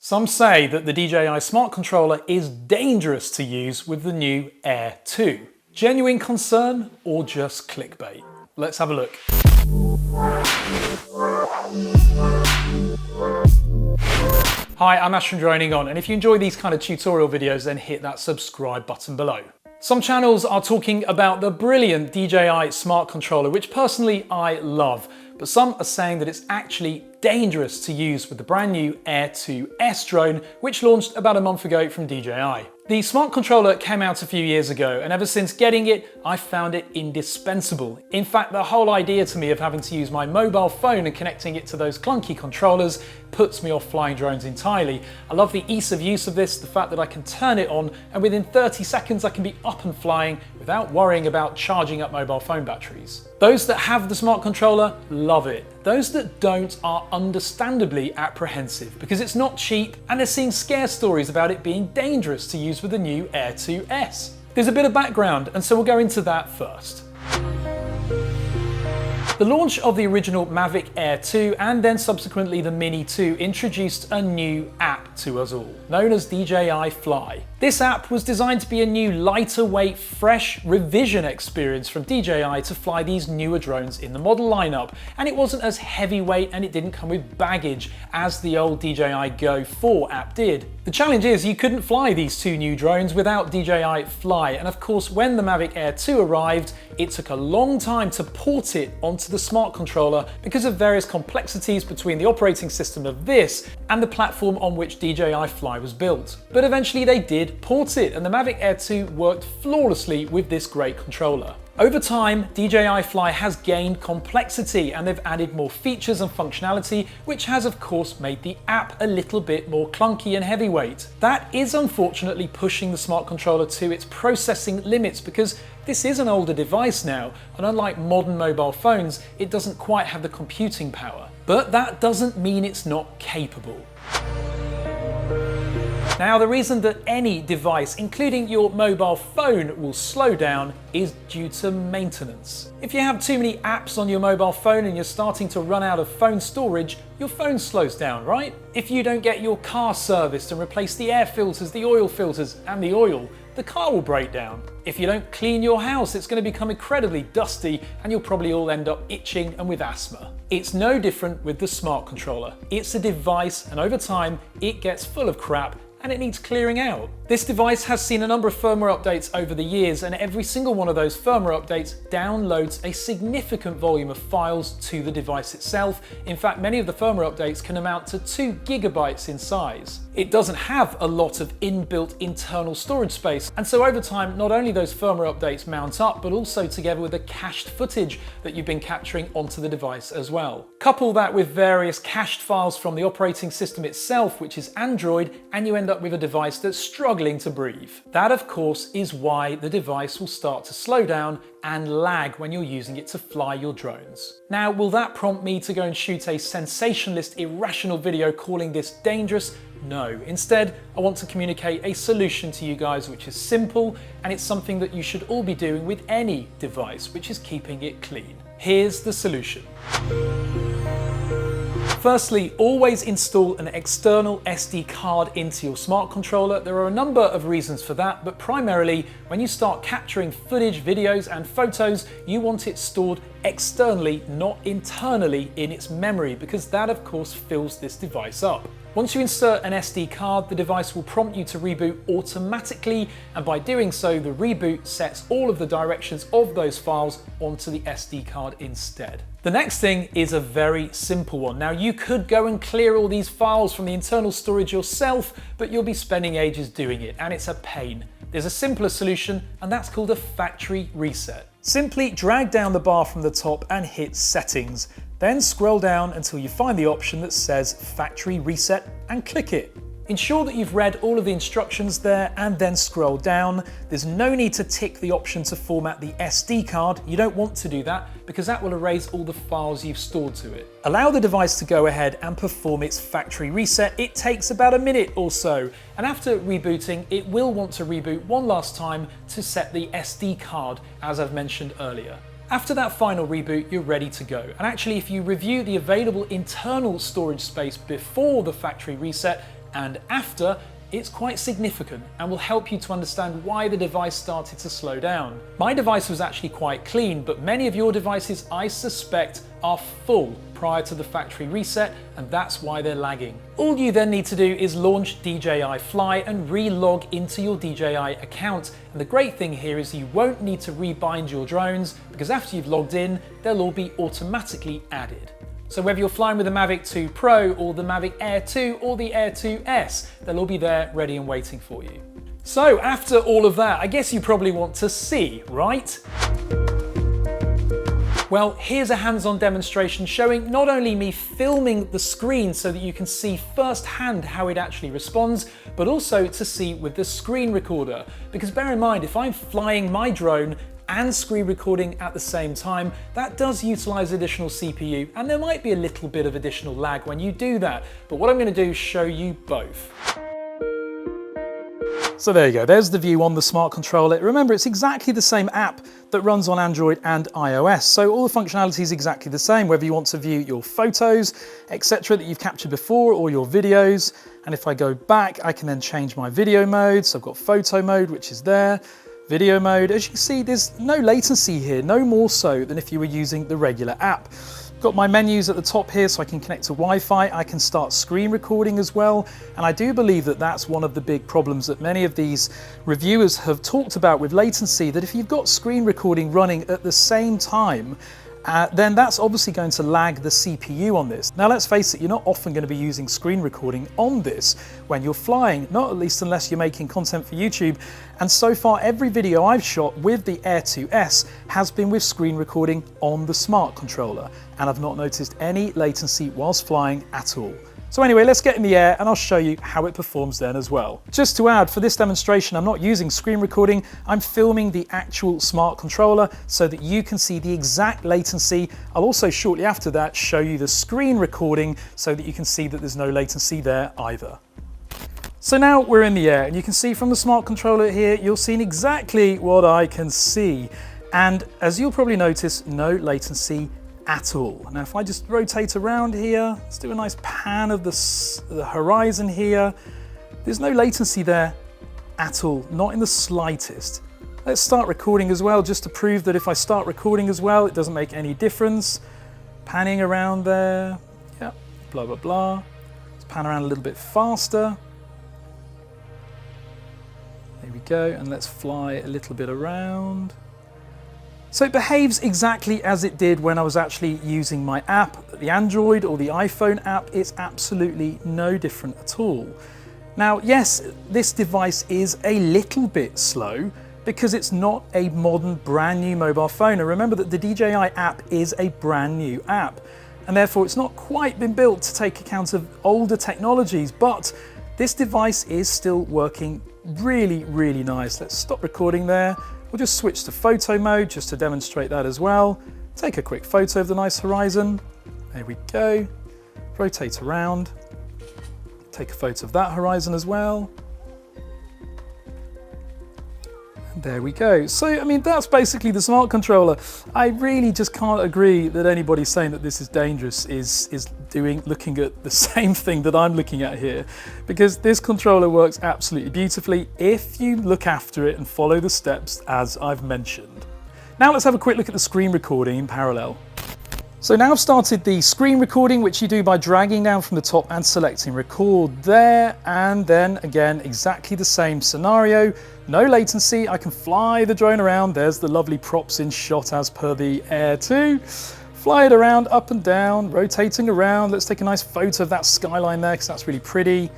Some say that the DJI smart controller is dangerous to use with the new Air 2. Genuine concern or just clickbait? Let's have a look. Hi, I'm Ash from DroningON, and if you enjoy these kind of tutorial videos, then hit that subscribe button below. Some channels are talking about the brilliant DJI smart controller, which personally I love, but some are saying that it's actually dangerous to use with the brand new Air 2S drone, which launched about a month ago from DJI. The smart controller came out a few years ago, and ever since getting it, I found it indispensable. In fact, the whole idea to me of having to use my mobile phone and connecting it to those clunky controllers puts me off flying drones entirely. I love the ease of use of this, the fact that I can turn it on and within 30 seconds I can be up and flying without worrying about charging up mobile phone batteries. Those that have the smart controller love it. Those that don't are understandably apprehensive because it's not cheap and they're seeing scare stories about it being dangerous to use with the new Air 2S. There's a bit of background, and so we'll go into that first. The launch of the original Mavic Air 2 and then subsequently the Mini 2 introduced a new app to us all, known as DJI Fly. This app was designed to be a new lighter weight, fresh revision experience from DJI to fly these newer drones in the model lineup, and it wasn't as heavyweight and it didn't come with baggage as the old DJI Go 4 app did. The challenge is you couldn't fly these two new drones without DJI Fly, and of course when the Mavic Air 2 arrived, it took a long time to port it onto the smart controller because of various complexities between the operating system of this and the platform on which DJI Fly was built. But eventually they did port it, and the Mavic Air 2 worked flawlessly with this great controller. Over time, DJI Fly has gained complexity and they've added more features and functionality, which has of course made the app a little bit more clunky and heavyweight. That is unfortunately pushing the smart controller to its processing limits because this is an older device now, and unlike modern mobile phones, it doesn't quite have the computing power. But that doesn't mean it's not capable. Now, the reason that any device, including your mobile phone, will slow down is due to maintenance. If you have too many apps on your mobile phone and you're starting to run out of phone storage, your phone slows down, right? If you don't get your car serviced and replace the air filters, the oil filters, and the oil, the car will break down. If you don't clean your house, it's going to become incredibly dusty and you'll probably all end up itching and with asthma. It's no different with the smart controller. It's a device, and over time, it gets full of crap and it needs clearing out. This device has seen a number of firmware updates over the years, and every single one of those firmware updates downloads a significant volume of files to the device itself. In fact, many of the firmware updates can amount to 2 gigabytes in size. It doesn't have a lot of inbuilt internal storage space, and so over time, not only those firmware updates mount up, but also together with the cached footage that you've been capturing onto the device as well. Couple that with various cached files from the operating system itself, which is Android, and you end up with a device that's struggling to breathe. That, of course, is why the device will start to slow down and lag when you're using it to fly your drones. Now, will that prompt me to go and shoot a sensationalist, irrational video calling this dangerous? No. Instead, I want to communicate a solution to you guys which is simple, and it's something that you should all be doing with any device, which is keeping it clean. Here's the solution. Firstly, always install an external SD card into your smart controller. There are a number of reasons for that, but primarily when you start capturing footage, videos, and photos, you want it stored externally, not internally in its memory, because that of course fills this device up. Once you insert an SD card, the device will prompt you to reboot automatically, and by doing so, the reboot sets all of the directions of those files onto the SD card instead. The next thing is a very simple one. Now, you could go and clear all these files from the internal storage yourself, but you'll be spending ages doing it, and it's a pain. There's a simpler solution, and that's called a factory reset. Simply drag down the bar from the top and hit Settings. Then scroll down until you find the option that says Factory Reset and click it. Ensure that you've read all of the instructions there and then scroll down. There's no need to tick the option to format the SD card. You don't want to do that because that will erase all the files you've stored to it. Allow the device to go ahead and perform its factory reset. It takes about a minute or so, and after rebooting, it will want to reboot one last time to set the SD card, as I've mentioned earlier. After that final reboot, you're ready to go. And actually, if you review the available internal storage space before the factory reset, and after, it's quite significant and will help you to understand why the device started to slow down. My device was actually quite clean, but many of your devices, I suspect, are full prior to the factory reset, and that's why they're lagging. All you then need to do is launch DJI Fly and re-log into your DJI account. And the great thing here is you won't need to rebind your drones, because after you've logged in, they'll all be automatically added. So whether you're flying with the Mavic 2 Pro or the Mavic Air 2 or the Air 2S, they'll all be there ready and waiting for you. So after all of that, I guess you probably want to see, right? Well, here's a hands-on demonstration showing not only me filming the screen so that you can see firsthand how it actually responds, but also to see with the screen recorder. Because bear in mind, if I'm flying my drone and screen recording at the same time, that does utilize additional CPU, and there might be a little bit of additional lag when you do that. But what I'm going to do is show you both. So there you go, there's the view on the smart controller. Remember, it's exactly the same app that runs on Android and iOS. So all the functionality is exactly the same, whether you want to view your photos, etc. that you've captured before, or your videos. And if I go back, I can then change my video mode. So I've got photo mode, which is there. Video mode, as you can see, there's no latency here, no more so than if you were using the regular app. Got my menus at the top here so I can connect to Wi-Fi, I can start screen recording as well, and I do believe that that's one of the big problems that many of these reviewers have talked about with latency, that if you've got screen recording running at the same time, then that's obviously going to lag the CPU on this. Now let's face it, you're not often going to be using screen recording on this when you're flying, not at least unless you're making content for YouTube. And so far every video I've shot with the Air 2S has been with screen recording on the smart controller, and I've not noticed any latency whilst flying at all. So anyway, let's get in the air and I'll show you how it performs then as well. Just to add, for this demonstration, I'm not using screen recording, I'm filming the actual smart controller so that you can see the exact latency. I'll also shortly after that show you the screen recording so that you can see that there's no latency there either. So now we're in the air and you can see from the smart controller here, you're seeing exactly what I can see. And as you'll probably notice, no latency at all. Now if I just rotate around here, let's do a nice pan of the horizon here. There's no latency there at all, not in the slightest. Let's start recording as well, just to prove that if I start recording as well, it doesn't make any difference. Panning around there, yeah, blah, blah, blah. Let's pan around a little bit faster. There we go, and let's fly a little bit around. So it behaves exactly as it did when I was actually using my app, the Android or the iPhone app. It's absolutely no different at all. Now, yes, this device is a little bit slow because it's not a modern brand new mobile phone. And remember that the DJI app is a brand new app, and therefore it's not quite been built to take account of older technologies, but this device is still working really, really nice. Let's stop recording there. We'll just switch to photo mode just to demonstrate that as well. Take a quick photo of the nice horizon. There we go. Rotate around. Take a photo of that horizon as well. And there we go. So, I mean, that's basically the smart controller. I really just can't agree that anybody saying that this is dangerous is looking at the same thing that I'm looking at here, because this controller works absolutely beautifully if you look after it and follow the steps as I've mentioned. Now let's have a quick look at the screen recording in parallel. So now I've started the screen recording, which you do by dragging down from the top and selecting record there, and then again exactly the same scenario. No latency, I can fly the drone around. There's the lovely props in shot as per the Air 2. Fly it around, up and down, rotating around. Let's take a nice photo of that skyline there because that's really pretty.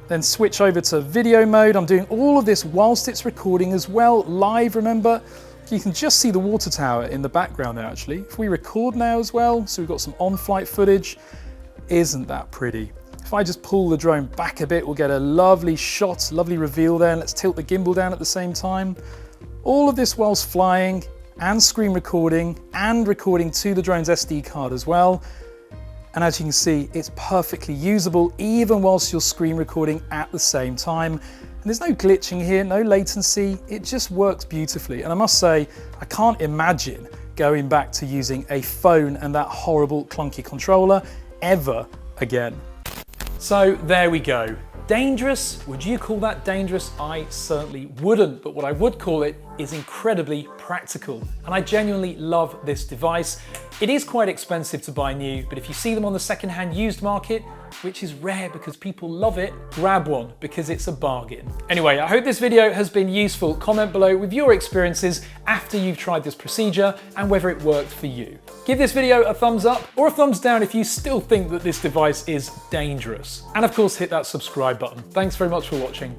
Then switch over to video mode. I'm doing all of this whilst it's recording as well, live, remember. You can just see the water tower in the background there actually. If we record now as well, so we've got some on-flight footage, isn't that pretty? If I just pull the drone back a bit, we'll get a lovely shot, lovely reveal there, and let's tilt the gimbal down at the same time. All of this whilst flying and screen recording and recording to the drone's SD card as well. And as you can see, it's perfectly usable even whilst you're screen recording at the same time. And there's no glitching here, no latency, it just works beautifully. And I must say, I can't imagine going back to using a phone and that horrible clunky controller ever again. So there we go. Dangerous? Would you call that dangerous? I certainly wouldn't, but what I would call it is incredibly practical. And I genuinely love this device. It is quite expensive to buy new, but if you see them on the secondhand used market, which is rare because people love it, grab one because it's a bargain. Anyway, I hope this video has been useful. Comment below with your experiences after you've tried this procedure and whether it worked for you. Give this video a thumbs up or a thumbs down if you still think that this device is dangerous. And of course, hit that subscribe button. Thanks very much for watching.